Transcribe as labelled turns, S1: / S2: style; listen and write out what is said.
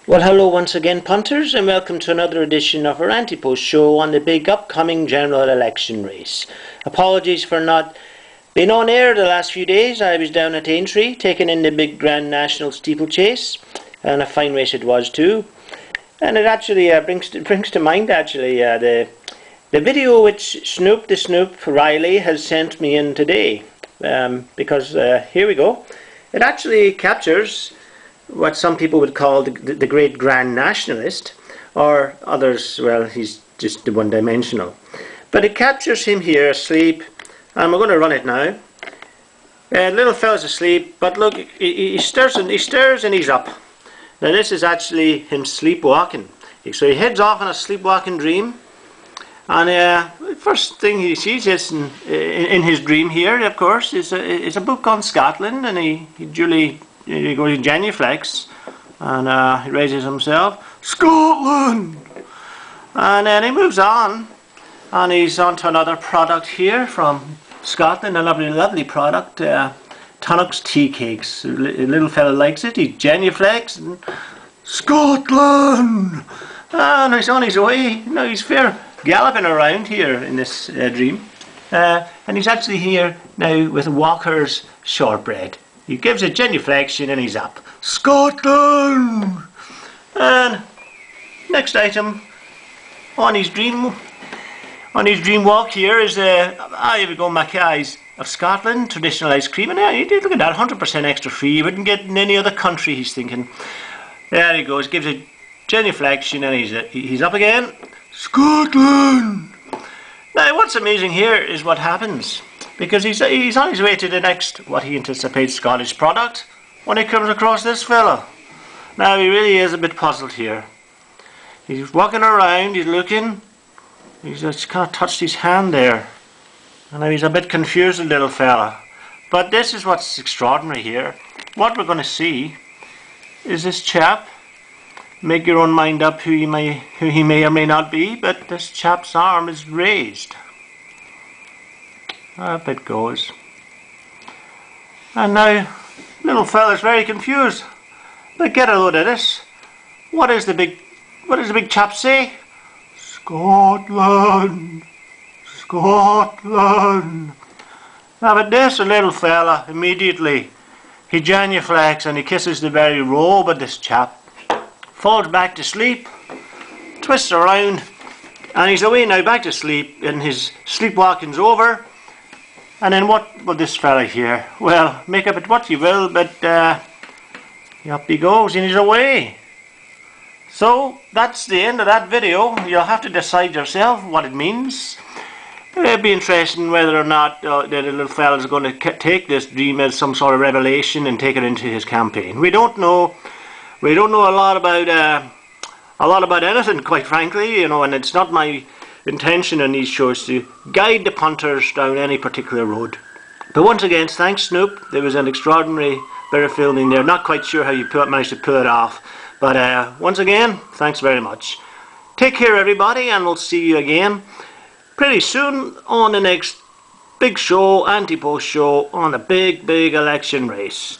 S1: Well, hello once again, punters, and welcome to another edition of our anti-post show on the big upcoming general election race. Apologies for not being on air the last few days. I was down at Aintree taking in the big Grand National Steeplechase, and a fine race it was too. And it actually brings to mind the video which Snoop the Snoop Riley has sent me in today, because here we go. It actually captures what some people would call the great Grand Nationalist, or others, well, he's just one-dimensional. But it captures him here asleep, and we're going to run it now. Little fella's asleep, but look, he stirs and he's up. Now this is actually him sleepwalking. So he heads off on a sleepwalking dream, and first thing he sees is in his dream here, of course, is a book on Scotland, and he goes genuflex, and he raises himself, Scotland! And then he moves on, and he's on to another product here from Scotland, a lovely product, Tunnock's tea cakes. A little fella likes it, he genuflex, and Scotland! And he's on his way. Now he's fair galloping around here in this dream, and he's actually here now with Walker's shortbread. He gives a genuflection and he's up. Scotland! And next item on his dream walk here is here we go, Mackay's of Scotland, traditional ice cream. And look at that, 100% extra free. You wouldn't get in any other country, he's thinking. There he goes, gives a genuflection and he's up again. Scotland! Now what's amazing here is what happens, because he's on his way to the next, what he anticipates, Scottish product, when he comes across this fella. Now he really is a bit puzzled here. He's walking around, he's looking, he's just kind of touched his hand there, and now he's a bit confused, the little fella. But this is what's extraordinary here. What we're going to see is this chap, make your own mind up who he may or may not be, but this chap's arm is raised. Up it goes. And now, little fella's very confused. But get a load of this. What does the big chap say? Scotland! Scotland! Now but this little fella, immediately, he genuflects and he kisses the very robe of this chap, falls back to sleep, twists around, and he's away now back to sleep, and his sleepwalking's over. And then what will this fella here? Well, make of it what you will, but up he goes and he's away. So that's the end of that video. You'll have to decide yourself what it means. It'll be interesting whether or not the little fella's going to take this dream as some sort of revelation and take it into his campaign. We don't know. We don't know a lot about anything, quite frankly, and it's not my intention in these shows to guide the punters down any particular road. But once again, thanks Snoop. There was an extraordinary bit of filming there. Not quite sure how you managed to pull it off, but once again, thanks very much. Take care everybody, and we'll see you again pretty soon on the next big show, anti-post show on the big election race.